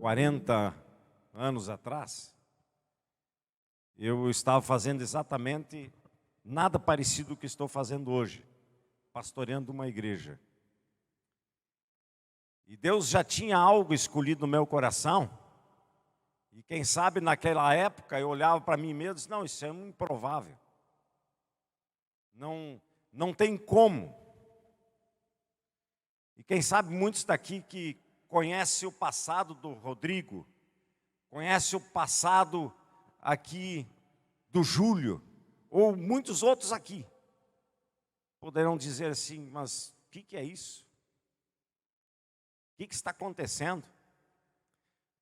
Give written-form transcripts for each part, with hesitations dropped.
40 anos atrás, eu estava fazendo exatamente nada parecido com o que estou fazendo hoje, pastoreando uma igreja. E Deus já tinha algo escolhido no meu coração, e quem sabe naquela época eu olhava para mim mesmo e disse, não, isso é improvável. Não tem como. E quem sabe muitos daqui que conhecem o passado do Rodrigo, conhecem o passado aqui do Júlio, ou muitos outros aqui, poderão dizer assim, mas o que é isso? O que está acontecendo?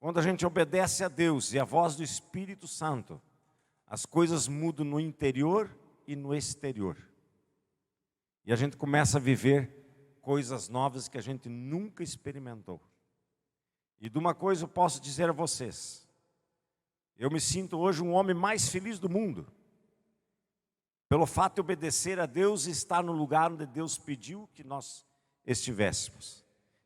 Quando a gente obedece a Deus e a voz do Espírito Santo, as coisas mudam no interior e no exterior. E a gente começa a viver coisas novas que a gente nunca experimentou. E de uma coisa eu posso dizer a vocês, eu me sinto hoje um homem mais feliz do mundo, pelo fato de obedecer a Deus e estar no lugar onde Deus pediu que nós estivéssemos.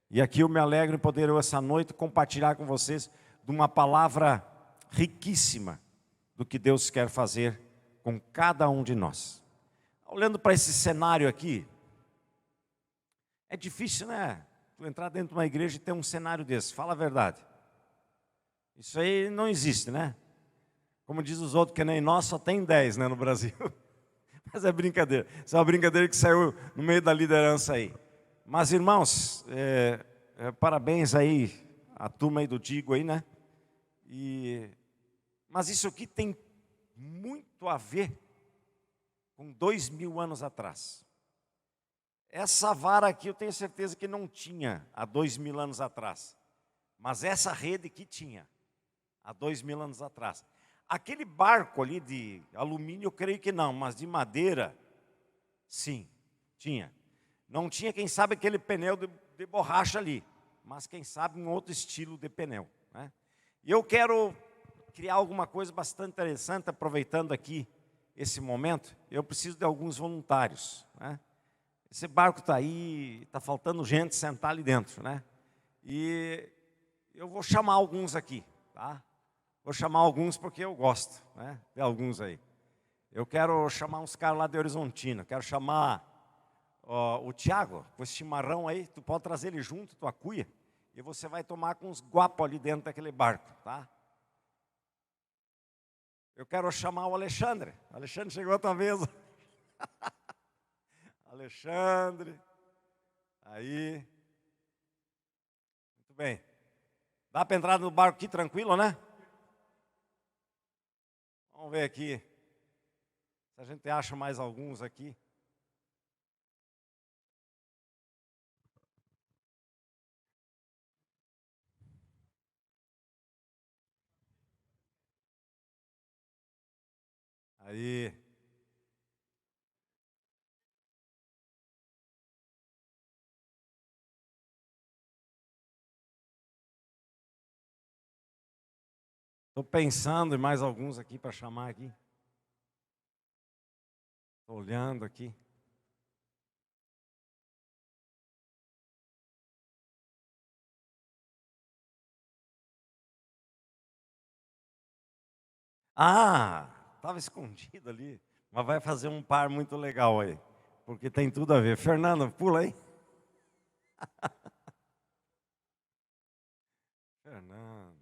E aqui eu me alegro em poder essa noite compartilhar com vocês de uma palavra riquíssima do que Deus quer fazer com cada um de nós. Olhando para esse cenário aqui, é difícil, né? Tu entrar dentro de uma igreja e ter um cenário desse, fala a verdade. Isso aí não existe, né? Como diz os outros, que nem nós, só tem 10, né, no Brasil. Mas é brincadeira. Isso é uma brincadeira que saiu no meio da liderança aí. Mas, irmãos, parabéns aí, a turma aí do Digo aí, né? Mas isso aqui tem muito a ver com 2000 anos atrás. Essa vara aqui eu tenho certeza que não tinha há 2000 anos atrás. Mas essa rede que tinha há 2000 anos atrás. Aquele barco ali de alumínio eu creio que não, mas de madeira, sim, tinha. Não tinha, quem sabe, aquele pneu de borracha ali, mas quem sabe um outro estilo de pneu, né? E eu quero criar alguma coisa bastante interessante, aproveitando aqui esse momento. Eu preciso de alguns voluntários, né? Esse barco está aí, está faltando gente sentar ali dentro, né? E eu vou chamar alguns aqui, tá? Vou chamar alguns porque eu gosto, né? De alguns aí. Eu quero chamar uns caras lá de Horizontina, quero chamar o Tiago, com esse chimarrão aí, tu pode trazer ele junto, tua cuia, e você vai tomar com uns guapos ali dentro daquele barco, tá? Eu quero chamar o Alexandre. O Alexandre chegou outra vez. Alexandre. Aí. Muito bem. Dá para entrar no barco aqui tranquilo, né? Vamos ver aqui. Se a gente acha mais alguns aqui. Aí. Estou pensando em mais alguns aqui para chamar aqui. Estou olhando aqui. Ah, estava escondido ali. Mas vai fazer um par muito legal aí. Porque tem tudo a ver. Fernanda, pula aí. Fernanda.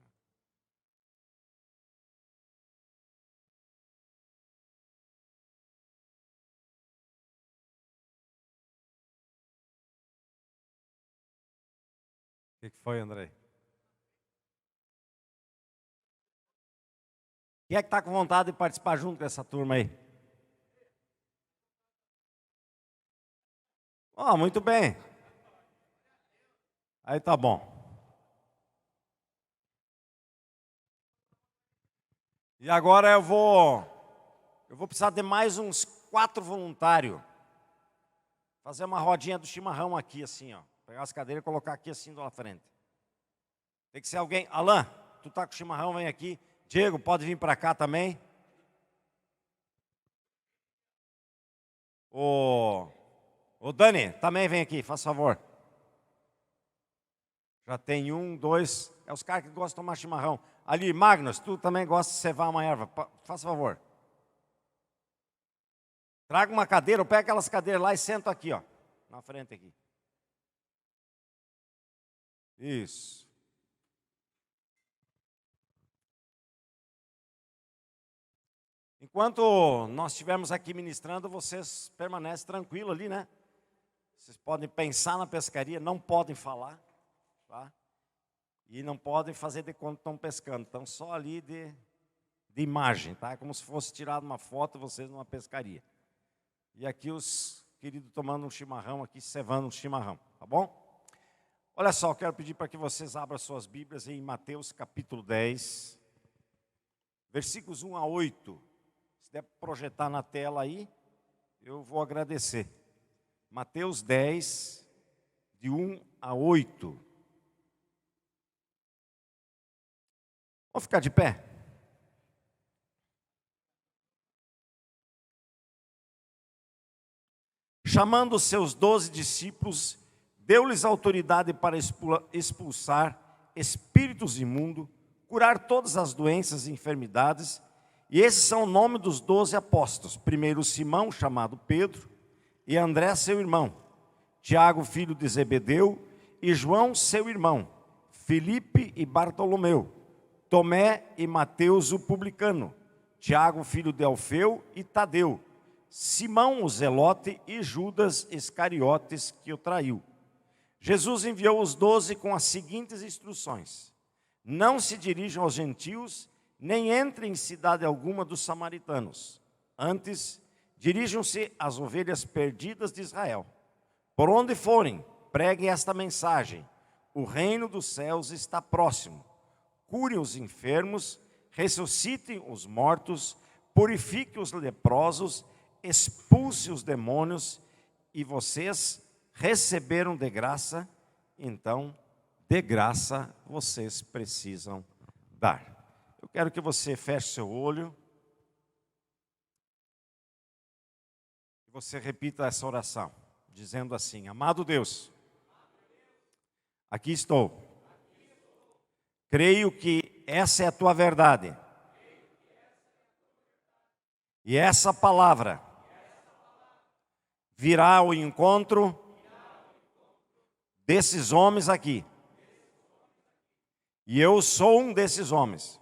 O que foi, André? Quem é que está com vontade de participar junto com essa turma aí? Oh, muito bem. Aí tá bom. E agora eu vou precisar de mais uns 4 voluntários. Fazer uma rodinha do chimarrão aqui, assim, ó. Pegar as cadeiras e colocar aqui assim lá na frente. Tem que ser alguém. Alain, tu tá com o chimarrão, vem aqui. Diego, pode vir para cá também. O Dani, também vem aqui, faz favor. Já tem um, dois. É os caras que gostam de tomar chimarrão. Ali, Magnus, tu também gosta de cevar uma erva. Faça favor. Traga uma cadeira, ou pega aquelas cadeiras lá e senta aqui, ó. Na frente aqui. Isso. Enquanto nós estivermos aqui ministrando, vocês permanecem tranquilos ali, né? Vocês podem pensar na pescaria, não podem falar, tá? E não podem fazer de conta que estão pescando. Estão só ali de imagem, tá? Como se fosse tirado uma foto vocês numa pescaria. E aqui os queridos tomando um chimarrão aqui, cevando um chimarrão, tá bom? Olha só, eu quero pedir para que vocês abram suas Bíblias em Mateus capítulo 10, versículos 1 a 8. Se der para projetar na tela aí, eu vou agradecer. Mateus 10, de 1 a 8. Vamos ficar de pé? Chamando os seus 12 discípulos, deu-lhes autoridade para expulsar espíritos imundos, curar todas as doenças e enfermidades. E esses são o nome dos 12 apóstolos. Primeiro Simão, chamado Pedro, e André, seu irmão, Tiago, filho de Zebedeu, e João, seu irmão, Filipe e Bartolomeu, Tomé e Mateus, o publicano, Tiago, filho de Alfeu, e Tadeu, Simão, o zelote, e Judas Iscariotes, que o traiu. Jesus enviou os 12 com as seguintes instruções: não se dirijam aos gentios, nem entrem em cidade alguma dos samaritanos. Antes, dirijam-se às ovelhas perdidas de Israel. Por onde forem, preguem esta mensagem: o reino dos céus está próximo. Curem os enfermos, ressuscitem os mortos, purifiquem os leprosos, expulse os demônios. E vocês receberam de graça, então de graça vocês precisam dar. Eu quero que você feche seu olho e você repita essa oração, dizendo assim: amado Deus, aqui estou. Creio que essa é a tua verdade. E essa palavra virá ao encontro desses homens aqui. E eu sou um desses homens.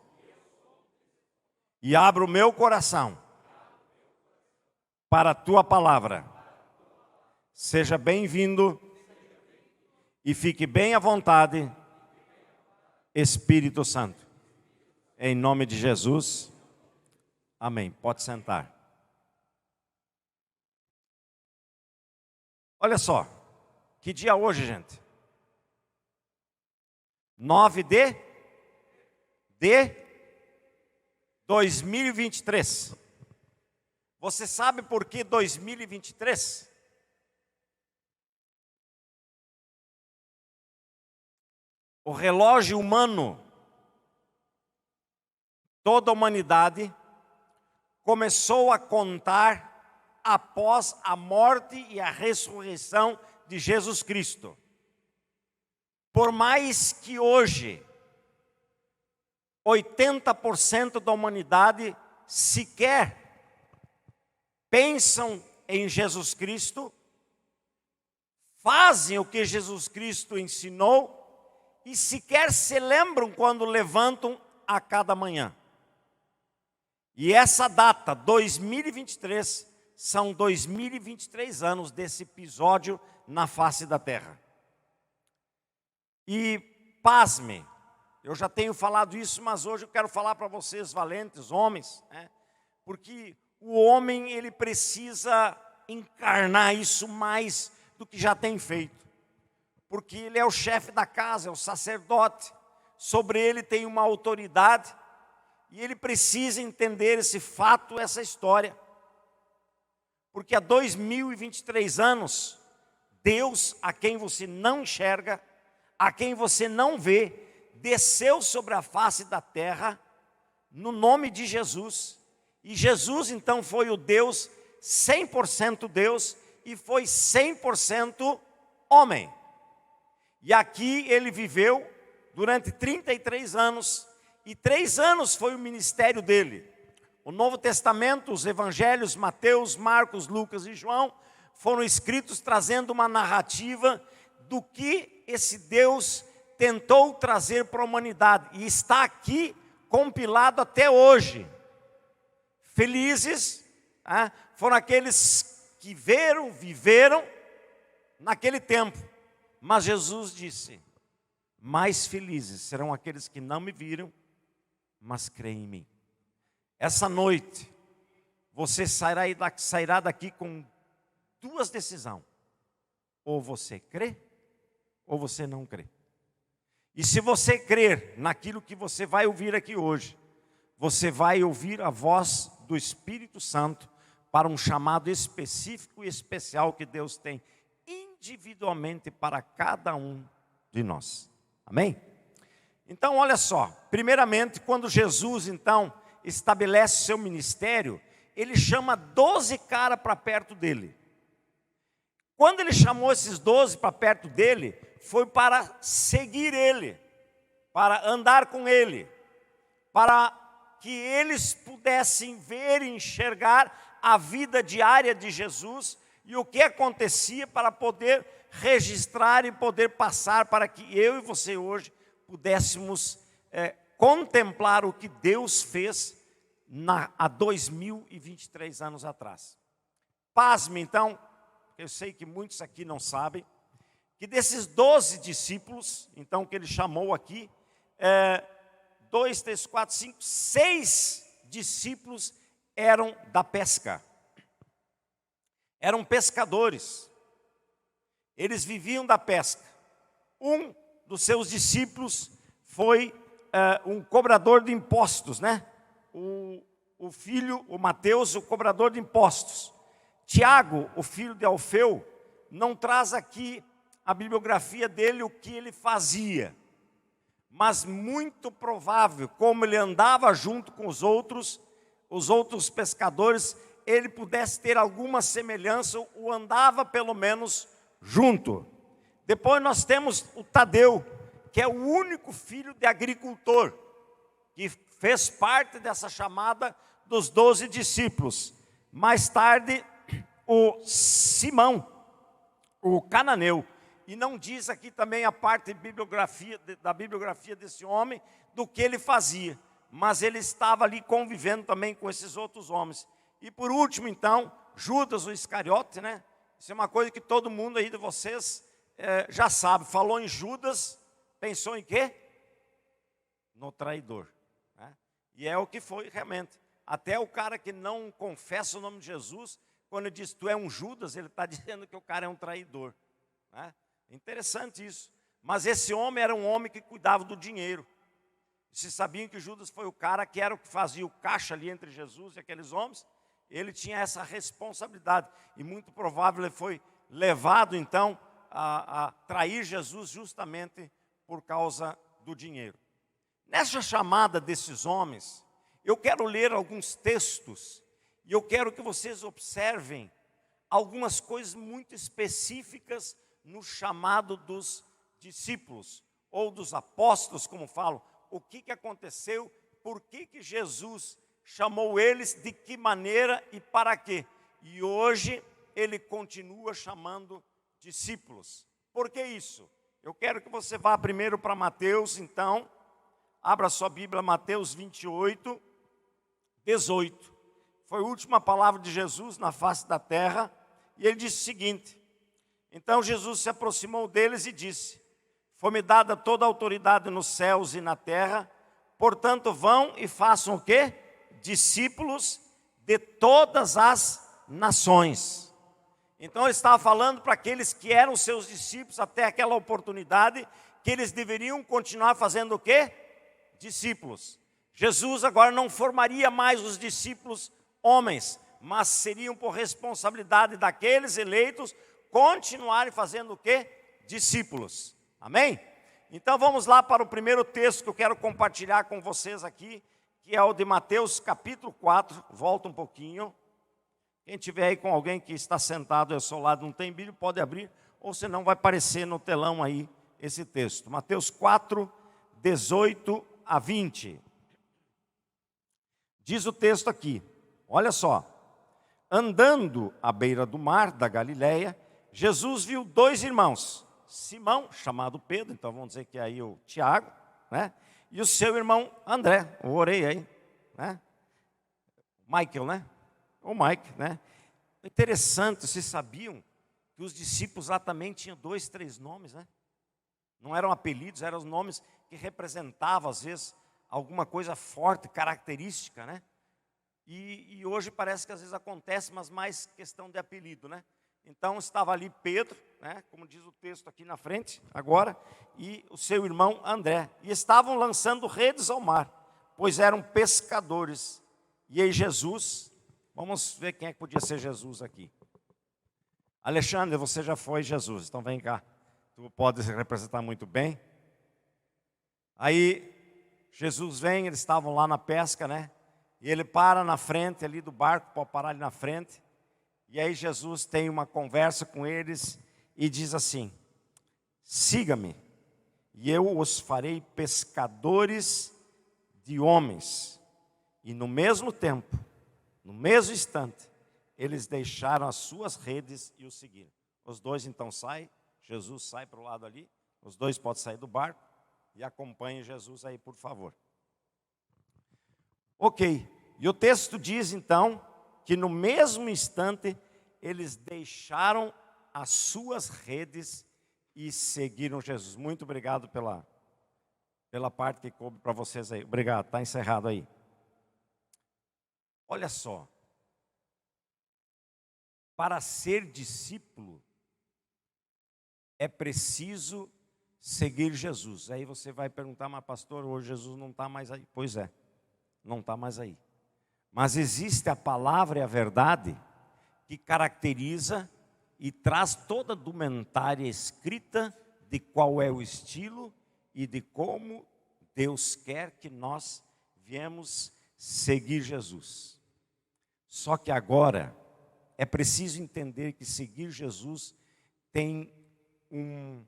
E abro o meu coração para a tua palavra. Seja bem-vindo e fique bem à vontade, Espírito Santo. Em nome de Jesus. Amém. Pode sentar. Olha só, que dia é hoje, gente? 9 de 2023. Você sabe por que 2023? O relógio humano, toda a humanidade, começou a contar após a morte e a ressurreição de Jesus Cristo. Por mais que hoje 80% da humanidade sequer pensam em Jesus Cristo, fazem o que Jesus Cristo ensinou e sequer se lembram quando levantam a cada manhã. E essa data, 2023, são 2023 anos desse episódio na face da terra. E pasme, eu já tenho falado isso, mas hoje eu quero falar para vocês, valentes, homens, né? Porque o homem, ele precisa encarnar isso mais do que já tem feito. Porque ele é o chefe da casa, é o sacerdote, sobre ele tem uma autoridade, e ele precisa entender esse fato, essa história. Porque há 2023 anos, Deus, a quem você não enxerga, a quem você não vê, desceu sobre a face da terra, no nome de Jesus. E Jesus então foi o Deus, 100% Deus, e foi 100% homem. E aqui ele viveu durante 33 anos, e 3 anos foi o ministério dele. O Novo Testamento, os evangelhos, Mateus, Marcos, Lucas e João, foram escritos trazendo uma narrativa do que esse Deus tentou trazer para a humanidade. E está aqui compilado até hoje. Felizes foram aqueles que viveram naquele tempo. Mas Jesus disse: mais felizes serão aqueles que não me viram, mas creem em mim. Essa noite, você sairá daqui com 2 decisões. Ou você crê, ou você não crê. E se você crer naquilo que você vai ouvir aqui hoje, você vai ouvir a voz do Espírito Santo para um chamado específico e especial que Deus tem individualmente para cada um de nós. Amém? Então, olha só. Primeiramente, quando Jesus, então, estabelece seu ministério, ele chama 12 caras para perto dele. Quando ele chamou esses 12 para perto dele, foi para seguir ele, para andar com ele, para que eles pudessem ver e enxergar a vida diária de Jesus e o que acontecia, para poder registrar e poder passar, para que eu e você hoje pudéssemos contemplar o que Deus fez há 2023 anos atrás. Pasme então, eu sei que muitos aqui não sabem, que desses 12 discípulos, então que ele chamou aqui, 2, 3, 4, 5, 6 discípulos eram da pesca. Eram pescadores. Eles viviam da pesca. Um dos seus discípulos foi um cobrador de impostos, né? O filho, o Mateus, o cobrador de impostos. Tiago, o filho de Alfeu, não traz aqui a bibliografia dele, o que ele fazia. Mas muito provável, como ele andava junto com os outros pescadores, ele pudesse ter alguma semelhança, ou andava pelo menos junto. Depois nós temos o Tadeu, que é o único filho de agricultor, que fez parte dessa chamada dos 12 discípulos. Mais tarde, o Simão, o cananeu. E não diz aqui também a parte da bibliografia desse homem, do que ele fazia. Mas ele estava ali convivendo também com esses outros homens. E por último, então, Judas, o Iscariote, né? Isso é uma coisa que todo mundo aí de vocês já sabe. Falou em Judas, pensou em quê? No traidor. Né? E é o que foi realmente. Até o cara que não confessa o nome de Jesus, quando ele diz, tu é um Judas, ele está dizendo que o cara é um traidor. Né? Interessante isso. Mas esse homem era um homem que cuidava do dinheiro. Vocês sabiam que Judas foi o cara que era o que fazia o caixa ali entre Jesus e aqueles homens? Ele tinha essa responsabilidade. E muito provável ele foi levado, então, a trair Jesus justamente por causa do dinheiro. Nessa chamada desses homens, eu quero ler alguns textos. E eu quero que vocês observem algumas coisas muito específicas no chamado dos discípulos, ou dos apóstolos, como falam. O que aconteceu, por que Jesus chamou eles, de que maneira e para quê. E hoje ele continua chamando discípulos. Por que isso? Eu quero que você vá primeiro para Mateus, então. Abra sua Bíblia, Mateus 28, 18. Foi a última palavra de Jesus na face da terra. E ele disse o seguinte: então Jesus se aproximou deles e disse: foi-me dada toda a autoridade nos céus e na terra, portanto vão e façam o quê? Discípulos de todas as nações. Então ele estava falando para aqueles que eram seus discípulos até aquela oportunidade, que eles deveriam continuar fazendo o quê? Discípulos. Jesus agora não formaria mais os discípulos homens, mas seriam por responsabilidade daqueles eleitos continuarem fazendo o quê? Discípulos. Amém? Então vamos lá para o primeiro texto que eu quero compartilhar com vocês aqui, que é o de Mateus capítulo 4, volta um pouquinho. Quem tiver aí com alguém que está sentado ao seu lado, não tem Bíblia, pode abrir, ou senão vai aparecer no telão aí esse texto. Mateus 4, 18 a 20. Diz o texto aqui, olha só. Andando à beira do mar da Galileia, Jesus viu dois irmãos. Simão, chamado Pedro, então vamos dizer que é aí o Tiago, né? E o seu irmão André, eu orei aí, né? Michael, né? O Mike, né? Interessante, vocês sabiam que os discípulos lá também tinham 2, 3 nomes, né? Não eram apelidos, eram os nomes que representavam, às vezes, alguma coisa forte, característica, né? E hoje parece que às vezes acontece, mas mais questão de apelido, né? Então estava ali Pedro, né? Como diz o texto aqui na frente, agora, e o seu irmão André. E estavam lançando redes ao mar, pois eram pescadores. E aí Jesus, vamos ver quem é que podia ser Jesus aqui. Alexandre, você já foi Jesus, então vem cá. Tu pode se representar muito bem. Aí Jesus vem, eles estavam lá na pesca, né? E ele para na frente ali do barco, pode parar ali na frente. E aí Jesus tem uma conversa com eles e diz assim: siga-me, e eu os farei pescadores de homens. E no mesmo tempo, no mesmo instante, eles deixaram as suas redes e o seguiram. Os dois então saem, Jesus sai para o lado ali, os dois podem sair do barco e acompanhem Jesus aí, por favor. Ok, e o texto diz então que no mesmo instante eles deixaram as suas redes e seguiram Jesus. Muito obrigado pela parte que coube para vocês aí. Obrigado, está encerrado aí. Olha só, para ser discípulo é preciso seguir Jesus. Aí você vai perguntar, mas pastor, hoje Jesus não está mais aí. Pois é, não está mais aí. Mas existe a palavra e a verdade que caracteriza e traz toda a indumentária escrita de qual é o estilo e de como Deus quer que nós viemos seguir Jesus. Só que agora é preciso entender que seguir Jesus tem um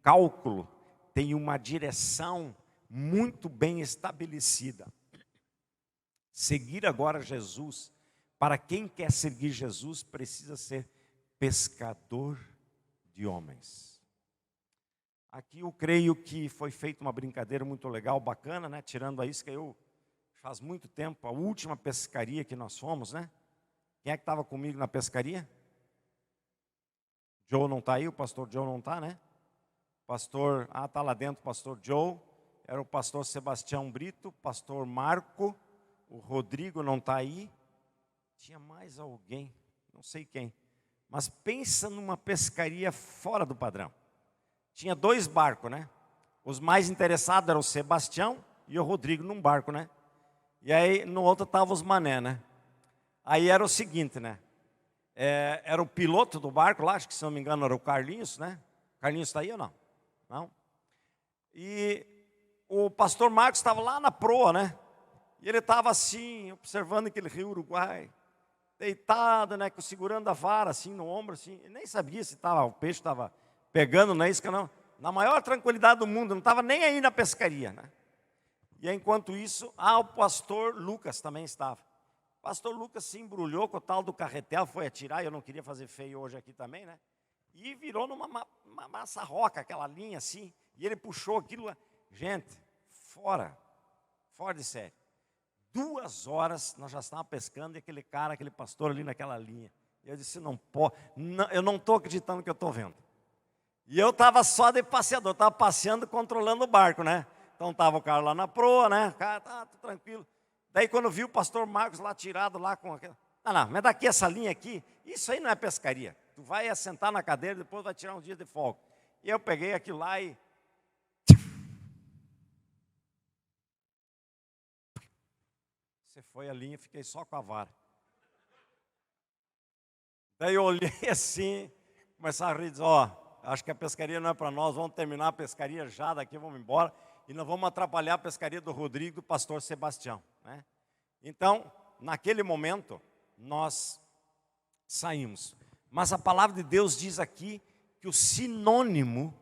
cálculo, tem uma direção muito bem estabelecida. Seguir agora Jesus, para quem quer seguir Jesus, precisa ser pescador de homens. Aqui eu creio que foi feita uma brincadeira muito legal, bacana, né? Tirando a isca, faz muito tempo, a última pescaria que nós fomos, né? Quem é que estava comigo na pescaria? Joe não está aí, o pastor Joe não está, né? Pastor, está lá dentro o pastor Joe, era o pastor Sebastião Brito, pastor Marco, o Rodrigo não está aí. Tinha mais alguém, não sei quem. Mas pensa numa pescaria fora do padrão. Tinha 2 barcos, né? Os mais interessados eram o Sebastião e o Rodrigo num barco, né? E aí no outro estavam os mané, né? Aí era o seguinte, né? Era o piloto do barco lá, acho que se não me engano era o Carlinhos, né? Carlinhos está aí ou não? Não? E o pastor Marcos estava lá na proa, né? E ele estava assim, observando aquele rio Uruguai, deitado, né? Segurando a vara assim no ombro, assim. Ele nem sabia se o peixe estava pegando na isca, não. Na maior tranquilidade do mundo, não estava nem aí na pescaria, né? E enquanto isso, o pastor Lucas também estava. O pastor Lucas se embrulhou com o tal do carretel, foi atirar, eu não queria fazer feio hoje aqui também, né? E virou numa massa roca, aquela linha assim, e ele puxou aquilo, gente, fora de série. 2 horas nós já estávamos pescando e aquele pastor ali naquela linha. E eu disse, não pode, eu não estou acreditando que eu estou vendo. E eu estava só de passeador, estava passeando, controlando o barco, né? Então estava o cara lá na proa, né? O cara estava tranquilo. Daí quando viu o pastor Marcos lá tirado lá com aquela... Não, mas daqui essa linha aqui, isso aí não é pescaria. Tu vai assentar na cadeira e depois vai tirar uns dias de folga. E eu peguei aquilo lá e... Você foi a linha, fiquei só com a vara. Daí eu olhei assim, começaram a rir, acho que a pescaria não é para nós, vamos terminar a pescaria já, daqui vamos embora. E nós vamos atrapalhar a pescaria do Rodrigo e do pastor Sebastião, né? Então, naquele momento, nós saímos. Mas a palavra de Deus diz aqui que que o sinônimo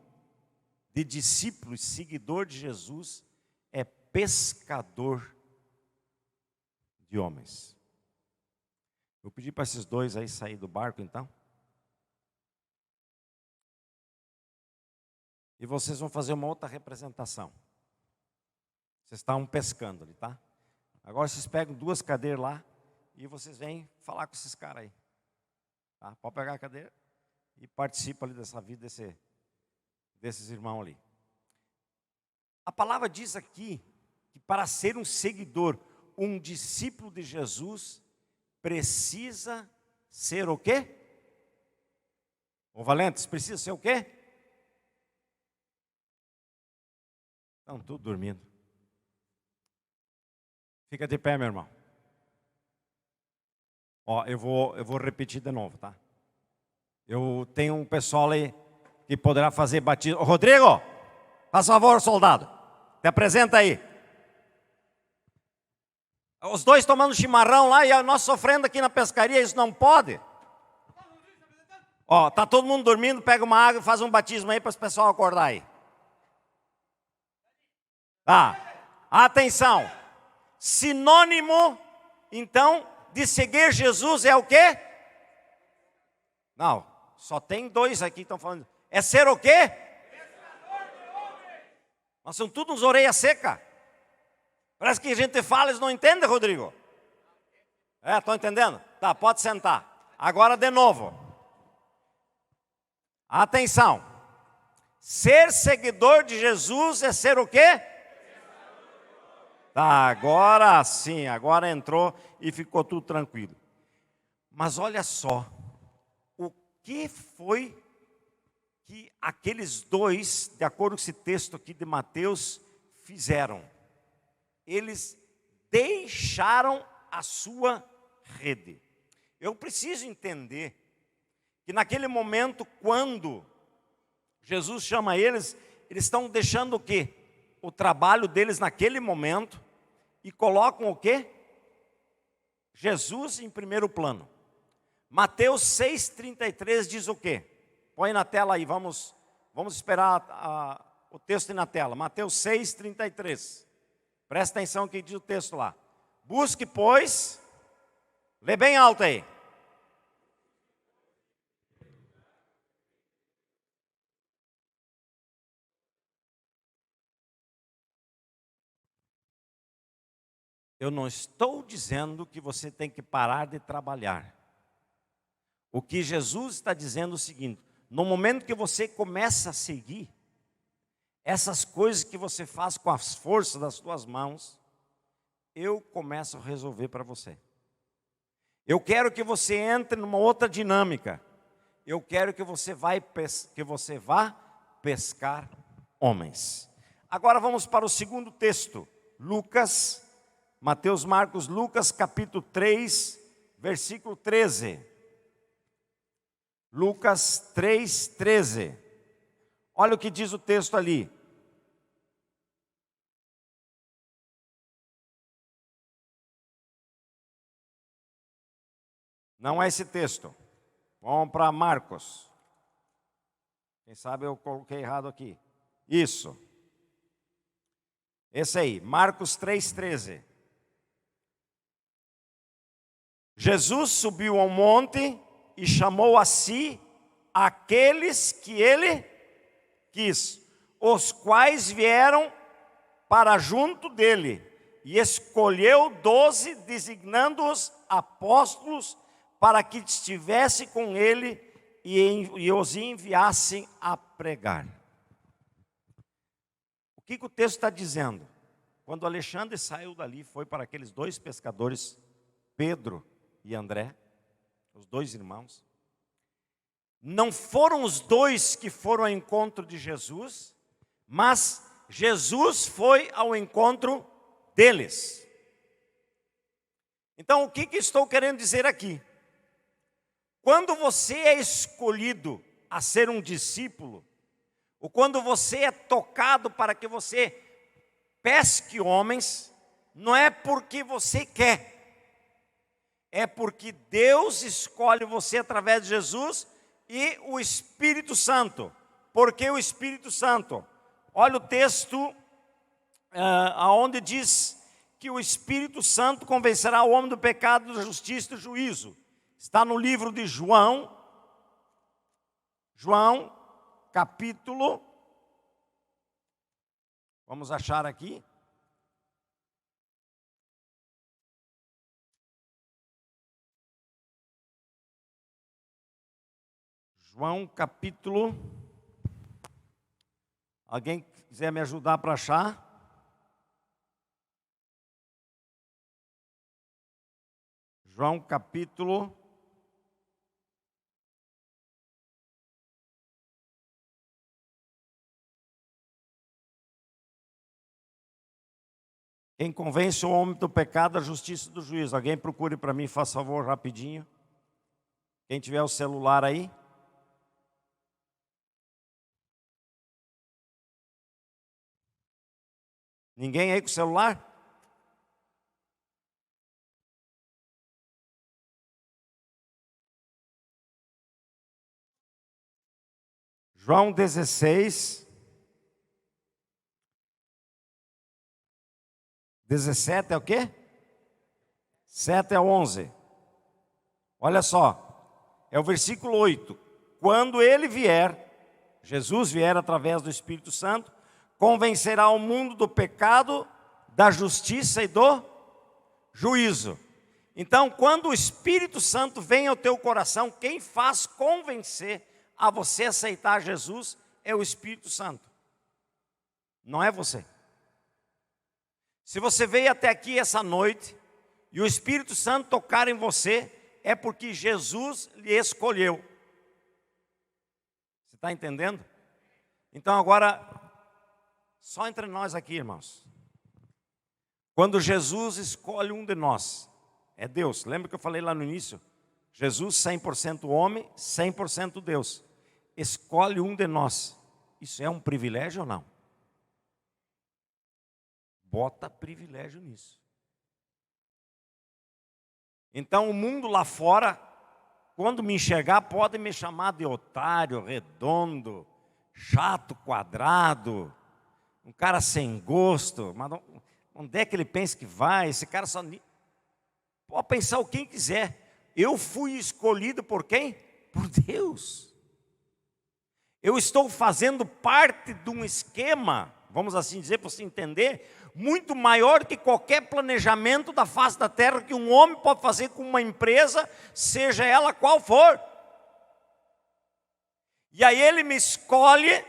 de discípulo e seguidor de Jesus é pescador de homens. Vou pedir para esses dois aí sair do barco, então. E vocês vão fazer uma outra representação. Vocês estavam pescando ali, tá? Agora vocês pegam 2 cadeiras lá e vocês vêm falar com esses caras aí. Tá? Pode pegar a cadeira e participa ali dessa vida desses irmãos ali. A palavra diz aqui que para ser um seguidor, um discípulo de Jesus, precisa ser o quê? Ô Valentes, precisa ser o quê? Estão tudo dormindo. Fica de pé, meu irmão. Ó, eu vou repetir de novo, tá? Eu tenho um pessoal aí que poderá fazer batismo. Ô, Rodrigo, faz favor, soldado. Te apresenta aí. Os dois tomando chimarrão lá e nós sofrendo aqui na pescaria, isso não pode. Ó, tá todo mundo dormindo, pega uma água e faz um batismo aí para o pessoal acordar aí. Tá, atenção. Sinônimo, então, de seguir Jesus é o quê? Não, só tem 2 aqui que estão falando. É ser o quê? Nós somos todos uns orelha seca. Parece que a gente fala, eles não entendem, Rodrigo. Estão entendendo? Tá, pode sentar. Agora de novo. Atenção. Ser seguidor de Jesus é ser o quê? Tá, agora sim, agora entrou e ficou tudo tranquilo. Mas olha só, o que foi que aqueles 2, de acordo com esse texto aqui de Mateus, fizeram? Eles deixaram a sua rede. Eu preciso entender que naquele momento, quando Jesus chama eles, eles estão deixando o quê? O trabalho deles naquele momento e colocam o quê? Jesus em primeiro plano. Mateus 6,33 diz o quê? Põe na tela aí, vamos esperar o texto aí na tela. Mateus 6,33. Presta atenção no que diz o texto lá. Busque, pois, lê bem alto aí. Eu não estou dizendo que você tem que parar de trabalhar. O que Jesus está dizendo é o seguinte: no momento que você começa a seguir, essas coisas que você faz com as forças das suas mãos, eu começo a resolver para você. Eu quero que você entre numa outra dinâmica. Eu quero que você vá pescar homens. Agora vamos para o segundo texto. Mateus, Marcos, Lucas, capítulo 3, versículo 13. Lucas 3, 13. Olha o que diz o texto ali. Não é esse texto. Vamos para Marcos. Quem sabe eu coloquei errado aqui. Isso. Esse aí, Marcos 3, 13. Jesus subiu ao monte e chamou a si aqueles que ele quis, os quais vieram para junto dele, e escolheu 12, designando-os apóstolos, para que estivesse com ele e os enviassem a pregar. O que o texto está dizendo? Quando Alexandre saiu dali, foi para aqueles 2 pescadores, Pedro e André, os 2 irmãos. Não foram os 2 que foram ao encontro de Jesus, mas Jesus foi ao encontro deles. Então, o que estou querendo dizer aqui? Quando você é escolhido a ser um discípulo, ou quando você é tocado para que você pesque homens, não é porque você quer, é porque Deus escolhe você através de Jesus e o Espírito Santo. Por que o Espírito Santo? Olha o texto aonde diz que o Espírito Santo convencerá o homem do pecado, da justiça e do juízo. Está no livro de João, capítulo, vamos achar aqui. João capítulo, alguém quiser me ajudar para achar? João capítulo, quem convence o homem do pecado, da justiça e do juízo. Alguém procure para mim, faz favor, rapidinho. Quem tiver o celular aí. Ninguém aí com o celular? João 16, 17 é o quê? 7 a 11. Olha só, é o versículo 8. Quando ele vier, Jesus vier através do Espírito Santo, convencerá o mundo do pecado, da justiça e do juízo. Então, quando o Espírito Santo vem ao teu coração, quem faz convencer a você aceitar Jesus é o Espírito Santo. Não é você. Se você veio até aqui essa noite e o Espírito Santo tocar em você, é porque Jesus lhe escolheu. Você está entendendo? Então agora, só entre nós aqui, irmãos. Quando Jesus escolhe um de nós, é Deus. Lembra que eu falei lá no início? Jesus 100% homem, 100% Deus. Escolhe um de nós. Isso é um privilégio ou não? Bota privilégio nisso. Então o mundo lá fora, quando me enxergar, pode me chamar de otário, redondo, chato, quadrado, um cara sem gosto. Mas onde é que ele pensa que vai? Esse cara só... Pode pensar o quem quiser. Eu fui escolhido por quem? Por Deus. Eu estou fazendo parte de um esquema, vamos assim dizer, para você entender, muito maior que qualquer planejamento da face da terra que um homem pode fazer com uma empresa, seja ela qual for. E aí ele me escolhe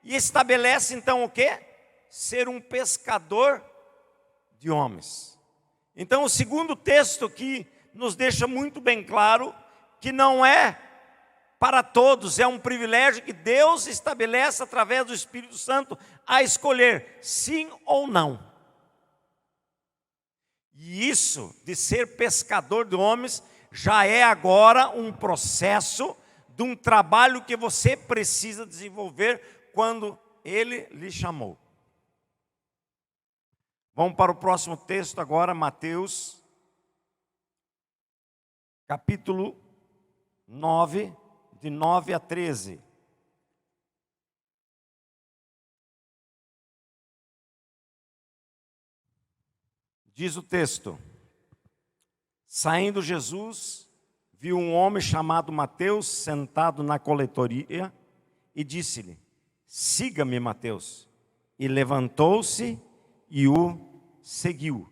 e estabelece então o quê? Ser um pescador de homens. Então o segundo texto aqui nos deixa muito bem claro que não é para todos, é um privilégio que Deus estabelece através do Espírito Santo a escolher sim ou não. E isso de ser pescador de homens já é agora um processo de um trabalho que você precisa desenvolver quando Ele lhe chamou. Vamos para o próximo texto agora, Mateus, capítulo 9, de 9 a 13. Diz o texto: saindo Jesus, viu um homem chamado Mateus sentado na coletoria e disse-lhe: siga-me, Mateus. E levantou-se e o seguiu.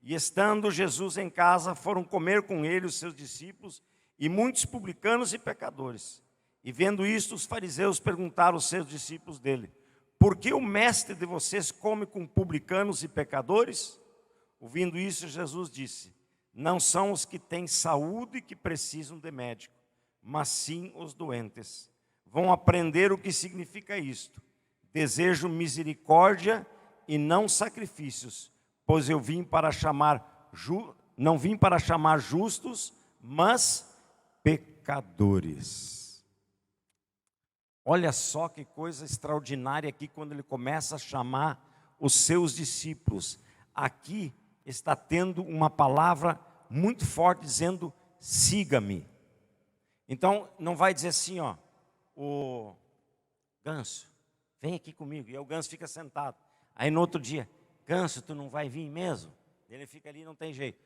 E estando Jesus em casa, foram comer com ele os seus discípulos e muitos publicanos e pecadores. E vendo isto, os fariseus perguntaram aos seus discípulos dele: por que o mestre de vocês come com publicanos e pecadores? Ouvindo isso, Jesus disse: não são os que têm saúde que precisam de médico, mas sim os doentes. Vão aprender o que significa isto: desejo misericórdia e não sacrifícios, pois eu vim para não vim para chamar justos, mas pecadores. Olha só que coisa extraordinária aqui quando ele começa a chamar os seus discípulos. Aqui está tendo uma palavra muito forte dizendo: siga-me. Então, não vai dizer assim, ó, o Ganso, vem aqui comigo. E aí o Ganso fica sentado. Aí no outro dia, Ganso, tu não vai vir mesmo? Ele fica ali, não tem jeito.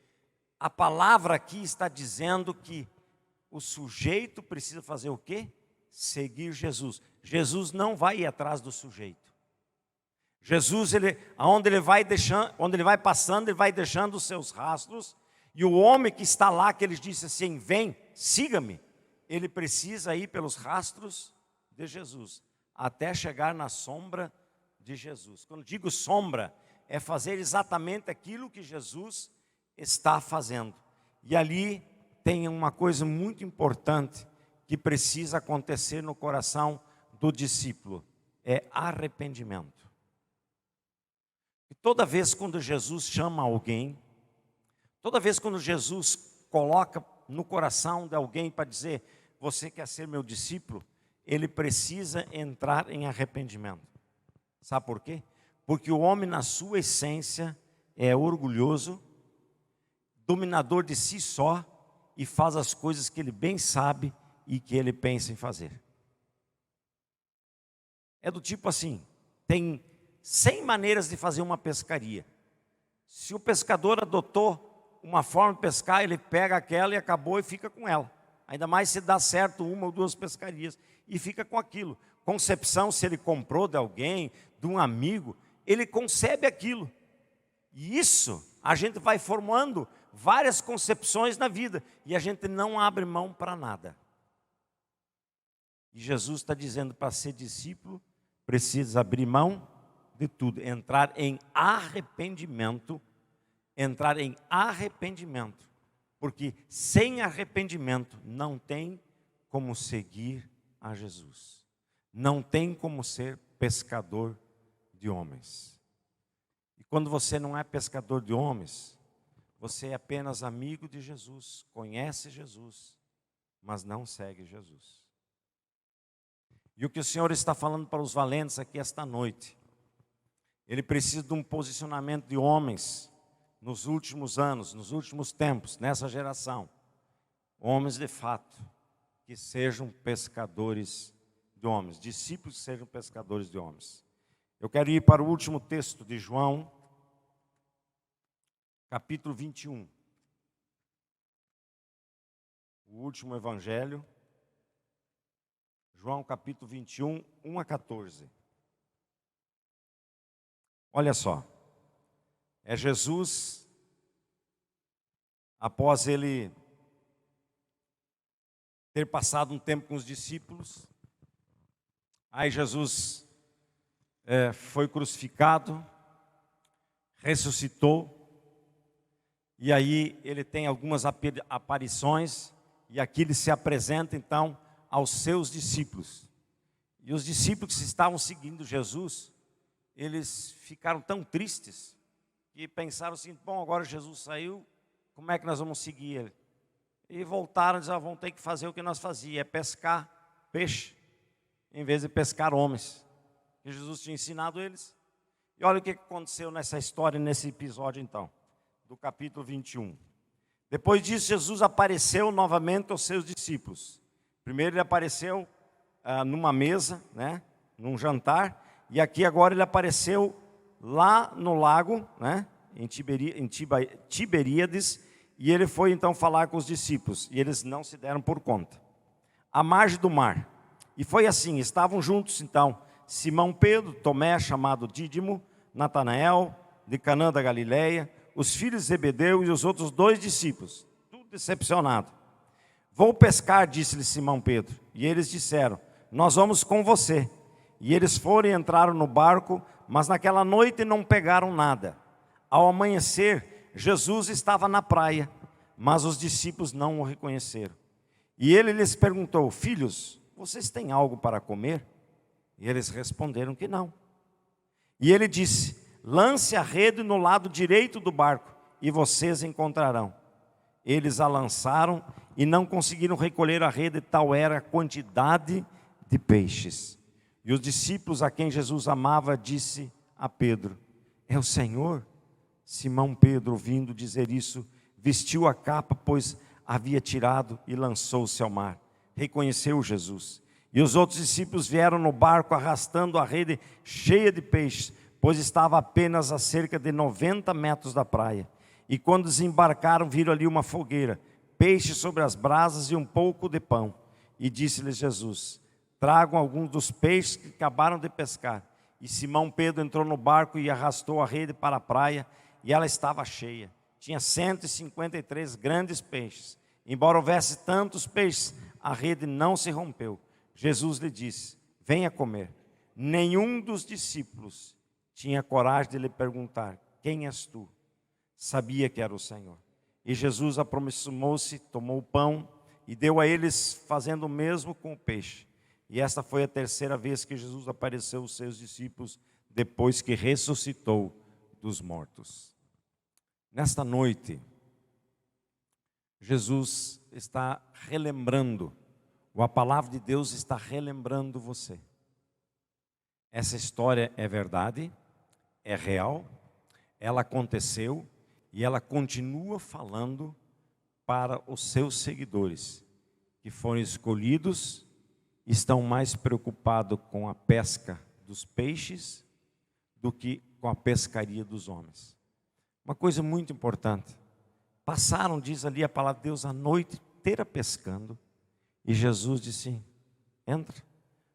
A palavra aqui está dizendo que o sujeito precisa fazer o quê? Seguir Jesus. Jesus não vai ir atrás do sujeito. Jesus, onde ele vai passando, ele vai deixando os seus rastros. E o homem que está lá, que ele disse assim, vem, siga-me. Ele precisa ir pelos rastros de Jesus, até chegar na sombra de Jesus. Quando digo sombra, é fazer exatamente aquilo que Jesus está fazendo. E ali tem uma coisa muito importante que precisa acontecer no coração do discípulo, é arrependimento. E toda vez quando Jesus chama alguém, toda vez quando Jesus coloca no coração de alguém para dizer, você quer ser meu discípulo? Ele precisa entrar em arrependimento. Sabe por quê? Porque o homem na sua essência é orgulhoso, dominador de si só e faz as coisas que ele bem sabe e que ele pensa em fazer. É do tipo assim, tem 100 maneiras de fazer uma pescaria. Se o pescador adotou uma forma de pescar, ele pega aquela e acabou e fica com ela. Ainda mais se dá certo uma ou duas pescarias e fica com aquilo. Concepção, se ele comprou de alguém, de um amigo, ele concebe aquilo. E isso, a gente vai formando várias concepções na vida e a gente não abre mão para nada. E Jesus está dizendo, para ser discípulo, precisa abrir mão de tudo, entrar em arrependimento, porque sem arrependimento não tem como seguir a Jesus, não tem como ser pescador de homens. E quando você não é pescador de homens, você é apenas amigo de Jesus, conhece Jesus, mas não segue Jesus. E o que o Senhor está falando para os valentes aqui esta noite, ele precisa de um posicionamento de homens nos últimos anos, nos últimos tempos, nessa geração. Homens de fato, que sejam pescadores de homens, discípulos que sejam pescadores de homens. Eu quero ir para o último texto de João, capítulo 21. O último evangelho, João capítulo 21, 1 a 14. Olha só, é Jesus, após ele ter passado um tempo com os discípulos, aí Jesus foi crucificado, ressuscitou, e aí ele tem algumas aparições, e aqui ele se apresenta então aos seus discípulos. E os discípulos que estavam seguindo Jesus, eles ficaram tão tristes, que pensaram assim, bom, agora Jesus saiu, como é que nós vamos seguir ele? E voltaram e disseram, vamos ter que fazer o que nós fazíamos, é pescar peixe, em vez de pescar homens, que Jesus tinha ensinado eles. E olha o que aconteceu nessa história, nesse episódio então, do capítulo 21. Depois disso, Jesus apareceu novamente aos seus discípulos. Primeiro ele apareceu numa mesa, né, num jantar, e aqui agora ele apareceu lá no lago, né, em Tiberíades, e ele foi então falar com os discípulos, e eles não se deram por conta. À margem do mar. E foi assim, estavam juntos então, Simão Pedro, Tomé, chamado Dídimo, Natanael, de Canaã da Galileia, os filhos de Zebedeu e os outros 2 discípulos, tudo decepcionado. Vou pescar, disse-lhe Simão Pedro. E eles disseram, nós vamos com você. E eles foram e entraram no barco, mas naquela noite não pegaram nada. Ao amanhecer, Jesus estava na praia, mas os discípulos não o reconheceram. E ele lhes perguntou, filhos, vocês têm algo para comer? E eles responderam que não. E ele disse, lance a rede no lado direito do barco, e vocês encontrarão. Eles a lançaram e não conseguiram recolher a rede, tal era a quantidade de peixes. E os discípulos a quem Jesus amava, disse a Pedro, é o Senhor? Simão Pedro, ouvindo dizer isso, vestiu a capa, pois havia tirado e lançou-se ao mar. reconheceu Jesus. E os outros discípulos vieram no barco arrastando a rede cheia de peixes, pois estava apenas a cerca de 90 metros da praia. E quando desembarcaram, viram ali uma fogueira, peixe sobre as brasas e um pouco de pão. E disse-lhes Jesus: tragam alguns dos peixes que acabaram de pescar. E Simão Pedro entrou no barco e arrastou a rede para a praia, e ela estava cheia. Tinha 153 grandes peixes. Embora houvesse tantos peixes, a rede não se rompeu. Jesus lhe disse: venha comer. Nenhum dos discípulos tinha coragem de lhe perguntar: quem és tu? Sabia que era o Senhor. E Jesus aproximou-se, tomou o pão e deu a eles, fazendo o mesmo com o peixe. E esta foi a terceira vez que Jesus apareceu aos seus discípulos, depois que ressuscitou dos mortos. Nesta noite, Jesus está relembrando, ou a palavra de Deus está relembrando você. Essa história é verdade, é real, ela aconteceu e ela continua falando para os seus seguidores, que foram escolhidos, estão mais preocupados com a pesca dos peixes do que com a pescaria dos homens. Uma coisa muito importante, passaram, diz ali a palavra de Deus, a noite inteira pescando, e Jesus disse: entra,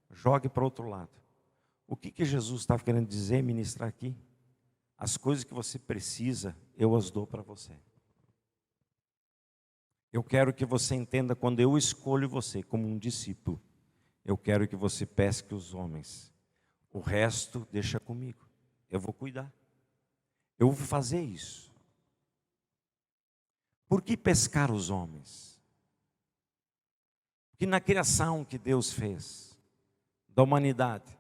jogue para o outro lado. O que Jesus estava querendo dizer, ministrar aqui? As coisas que você precisa, eu as dou para você. Eu quero que você entenda, quando eu escolho você como um discípulo, eu quero que você pesque os homens. O resto deixa comigo, eu vou cuidar. Eu vou fazer isso. Por que pescar os homens? Porque na criação que Deus fez, da humanidade,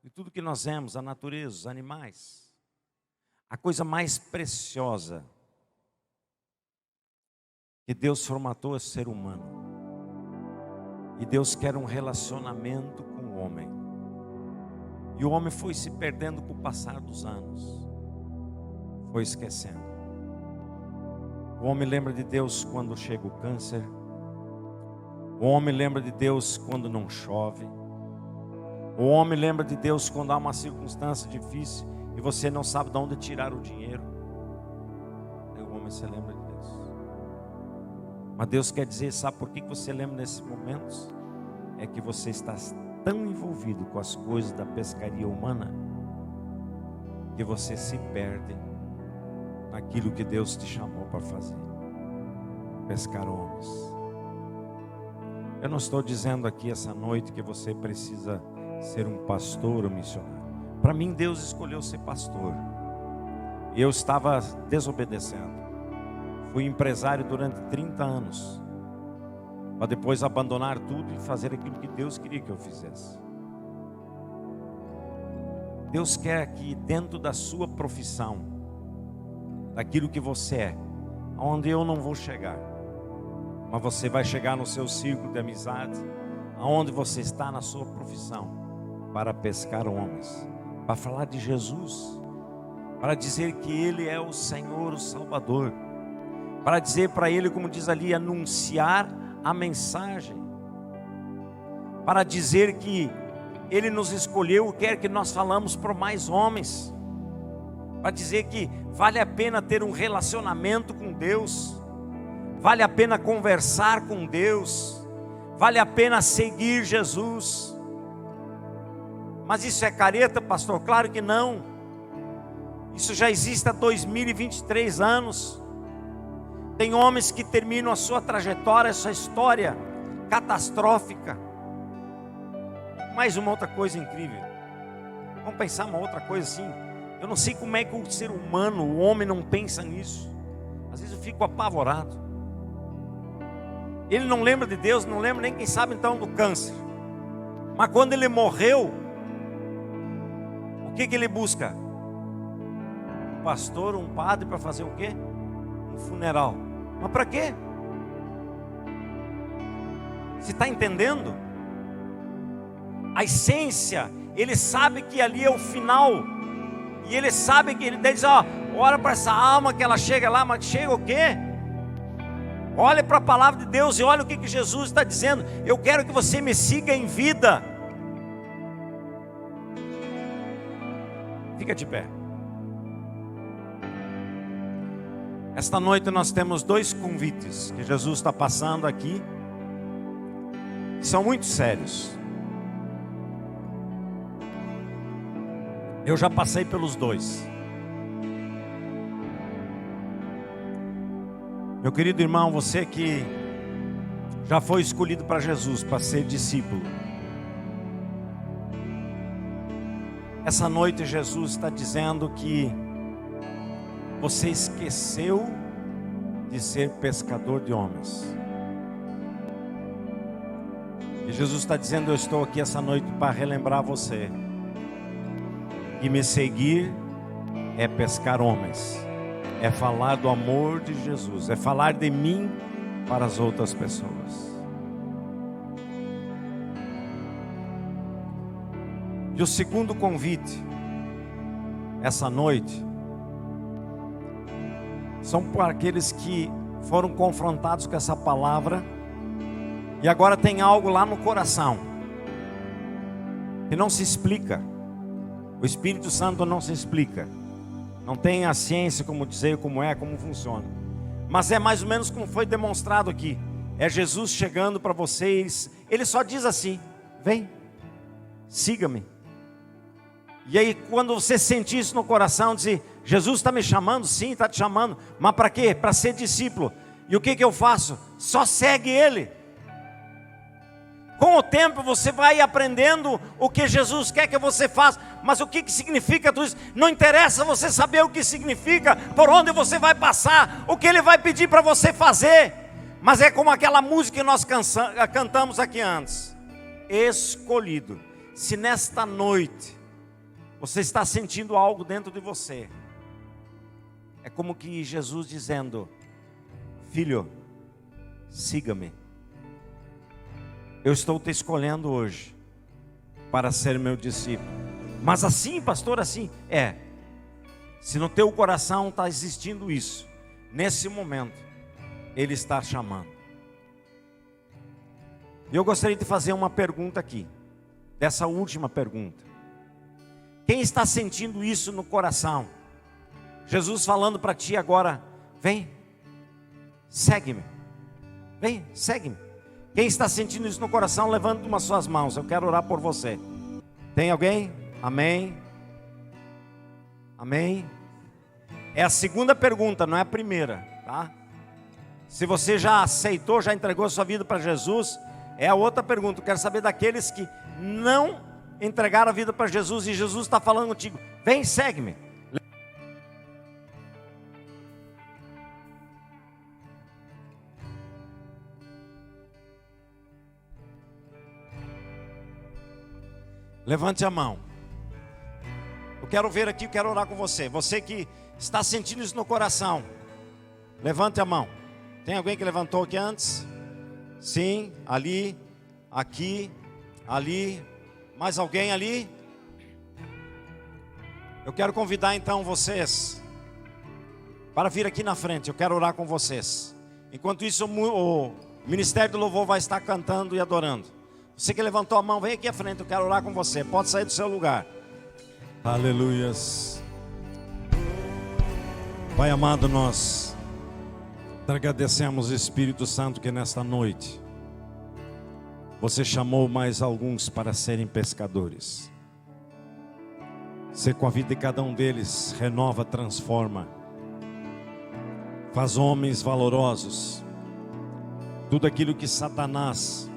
de tudo que nós vemos, a natureza, os animais, a coisa mais preciosa que Deus formatou é o ser humano. E Deus quer um relacionamento com o homem. E o homem foi se perdendo com o passar dos anos. Foi esquecendo. O homem lembra de Deus quando chega o câncer. O homem lembra de Deus quando não chove. O homem lembra de Deus quando há uma circunstância difícil e você não sabe de onde tirar o dinheiro. Aí o homem se lembra de Deus. Mas Deus quer dizer, sabe por que você lembra nesses momentos? É que você está tão envolvido com as coisas da pescaria humana que você se perde naquilo que Deus te chamou para fazer. Pescar homens. Eu não estou dizendo aqui essa noite que você precisa ser um pastor ou missionário. Para mim, Deus escolheu ser pastor. E eu estava desobedecendo. Fui empresário durante 30 anos. Para depois abandonar tudo e fazer aquilo que Deus queria que eu fizesse. Deus quer que dentro da sua profissão, daquilo que você é, onde eu não vou chegar, mas você vai chegar no seu círculo de amizade, aonde você está na sua profissão, para pescar homens, para falar de Jesus, para dizer que Ele é o Senhor, o Salvador, para dizer para Ele, como diz ali, anunciar a mensagem, para dizer que Ele nos escolheu, quer que nós falamos para mais homens, para dizer que vale a pena ter um relacionamento com Deus, vale a pena conversar com Deus, vale a pena seguir Jesus. Mas isso é careta, pastor? Claro que não. Isso já existe há 2023 anos. Tem homens que terminam a sua trajetória, essa história catastrófica. Mais uma outra coisa incrível. Vamos pensar uma outra coisa assim. Eu não sei como é que o ser humano, o homem não pensa nisso. Às vezes eu fico apavorado. Ele não lembra de Deus, não lembra nem, quem sabe então, do câncer. Mas quando ele morreu, o que ele busca? Um pastor, um padre para fazer o quê? Um funeral. Mas para quê? Você está entendendo? A essência, ele sabe que ali é o final. E ele sabe que ele diz, ó, ora para essa alma que ela chega lá, mas chega o quê? Olhe para a palavra de Deus e olhe o que Jesus está dizendo. Eu quero que você me siga em vida. Fica de pé. Esta noite nós temos 2 convites que Jesus está passando aqui, que são muito sérios. Eu já passei pelos 2. Meu querido irmão, você que já foi escolhido para Jesus, para ser discípulo, essa noite Jesus está dizendo que você esqueceu de ser pescador de homens. E Jesus está dizendo: eu estou aqui essa noite para relembrar você que me seguir é pescar homens, é falar do amor de Jesus, é falar de mim para as outras pessoas. E o segundo convite essa noite são para aqueles que foram confrontados com essa palavra e agora tem algo lá no coração que não se explica. O Espírito Santo não se explica, não tem a ciência como dizer como é, como funciona, mas é mais ou menos como foi demonstrado aqui. É Jesus chegando para vocês. Ele só diz assim: vem, siga-me. E aí quando você sentir isso no coração, dizer: Jesus está me chamando? Sim, está te chamando. Mas para quê? Para ser discípulo. E o que eu faço? Só segue Ele. Com o tempo você vai aprendendo o que Jesus quer que você faça. Mas o que significa tudo isso? Não interessa você saber o que significa, por onde você vai passar, o que Ele vai pedir para você fazer. Mas é como aquela música que nós cantamos aqui antes: escolhido. Se nesta noite você está sentindo algo dentro de você, é como que Jesus dizendo: filho, siga-me. Eu estou te escolhendo hoje para ser meu discípulo. Mas assim, pastor, assim? É. Se no teu coração está existindo isso, nesse momento, Ele está chamando. E eu gostaria de fazer uma pergunta aqui, dessa última pergunta. Quem está sentindo isso no coração? Jesus falando para ti agora: vem, segue-me. Vem, segue-me. Quem está sentindo isso no coração, levante uma suas mãos. Eu quero orar por você. Tem alguém? Amém. Amém. É a segunda pergunta, não é a primeira, tá? Se você já aceitou, já entregou a sua vida para Jesus, é a outra pergunta. Eu quero saber daqueles que não entregaram a vida para Jesus e Jesus está falando contigo: vem, segue-me. Levante a mão. Eu quero ver aqui, eu quero orar com você. Você que está sentindo isso no coração, levante a mão. Tem alguém que levantou aqui antes? Sim, ali, aqui, ali. Mais alguém ali? Eu quero convidar então vocês para vir aqui na frente. Eu quero orar com vocês. Enquanto isso, o Ministério do Louvor vai estar cantando e adorando. Você que levantou a mão, vem aqui à frente, eu quero orar com você. Pode sair do seu lugar. Aleluias. Pai amado, nós te agradecemos, Espírito Santo, que nesta noite você chamou mais alguns para serem pescadores. Ser com a vida de cada um deles, renova, transforma, faz homens valorosos. Tudo aquilo que Satanás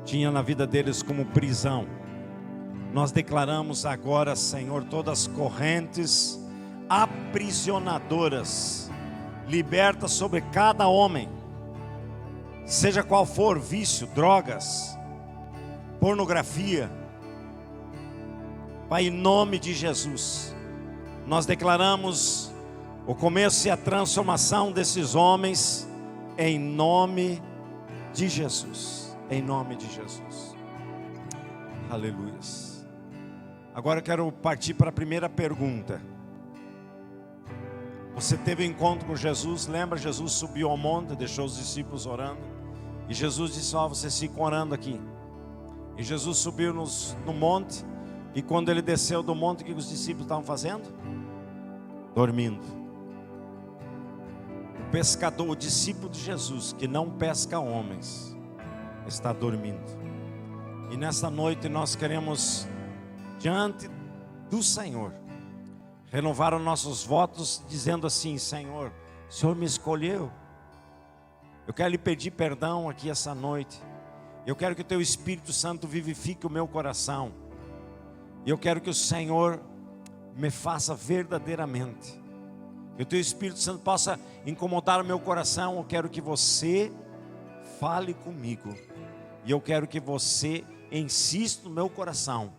tinha na vida deles como prisão, nós declaramos agora, Senhor, todas as correntes aprisionadoras libertas sobre cada homem, seja qual for vício, drogas, pornografia. Pai, em nome de Jesus, nós declaramos o começo e a transformação desses homens, em nome de Jesus. Em nome de Jesus. Aleluia. Agora eu quero partir para a primeira pergunta. Você teve um encontro com Jesus, lembra? Jesus subiu ao monte, deixou os discípulos orando. E Jesus disse, ó, vocês ficam orando aqui. E Jesus subiu no monte. E quando ele desceu do monte, o que os discípulos estavam fazendo? Dormindo. O pescador, o discípulo de Jesus, que não pesca homens, está dormindo. E nessa noite nós queremos, diante do Senhor, renovar os nossos votos, dizendo assim, Senhor, o Senhor me escolheu. Eu quero lhe pedir perdão aqui essa noite. Eu quero que o teu Espírito Santo vivifique o meu coração. Eu quero que o Senhor me faça verdadeiramente. Que o teu Espírito Santo possa incomodar o meu coração. Eu quero que você fale comigo. E eu quero que você insista no meu coração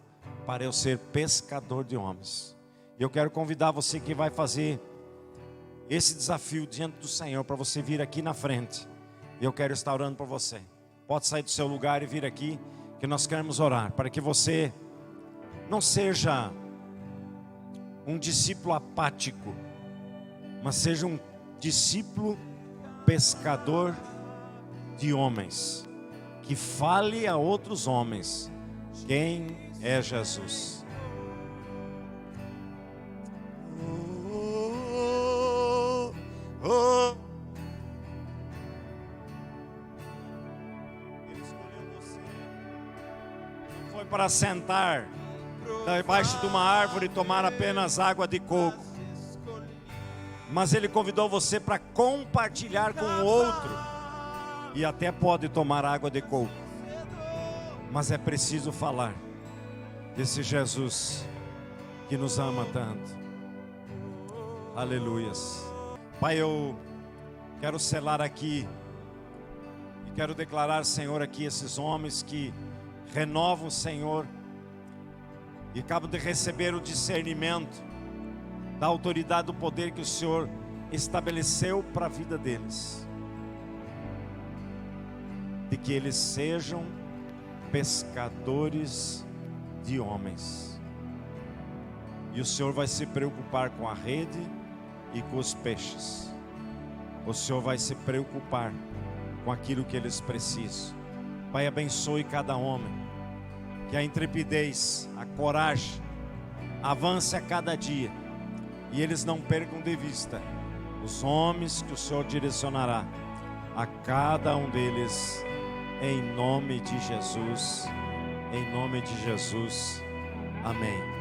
para eu ser pescador de homens. Eu quero convidar você que vai fazer esse desafio diante do Senhor, para você vir aqui na frente. E eu quero estar orando por você. Pode sair do seu lugar e vir aqui, que nós queremos orar, para que você não seja um discípulo apático, mas seja um discípulo pescador de homens, que fale a outros homens quem é Jesus. Ele escolheu você, não foi para sentar debaixo de uma árvore e tomar apenas água de coco, mas Ele convidou você para compartilhar com o outro. E até pode tomar água de coco, mas é preciso falar desse Jesus que nos ama tanto. Aleluias. Pai, eu quero selar aqui e quero declarar, Senhor, aqui esses homens que renovam, Senhor, e acabam de receber o discernimento da autoridade, do poder que o Senhor estabeleceu para a vida deles, de que eles sejam pescadores de homens. E o Senhor vai se preocupar com a rede e com os peixes. O Senhor vai se preocupar com aquilo que eles precisam. Pai, abençoe cada homem, que a intrepidez, a coragem avance a cada dia, e eles não percam de vista os homens que o Senhor direcionará a cada um deles, em nome de Jesus, em nome de Jesus, amém.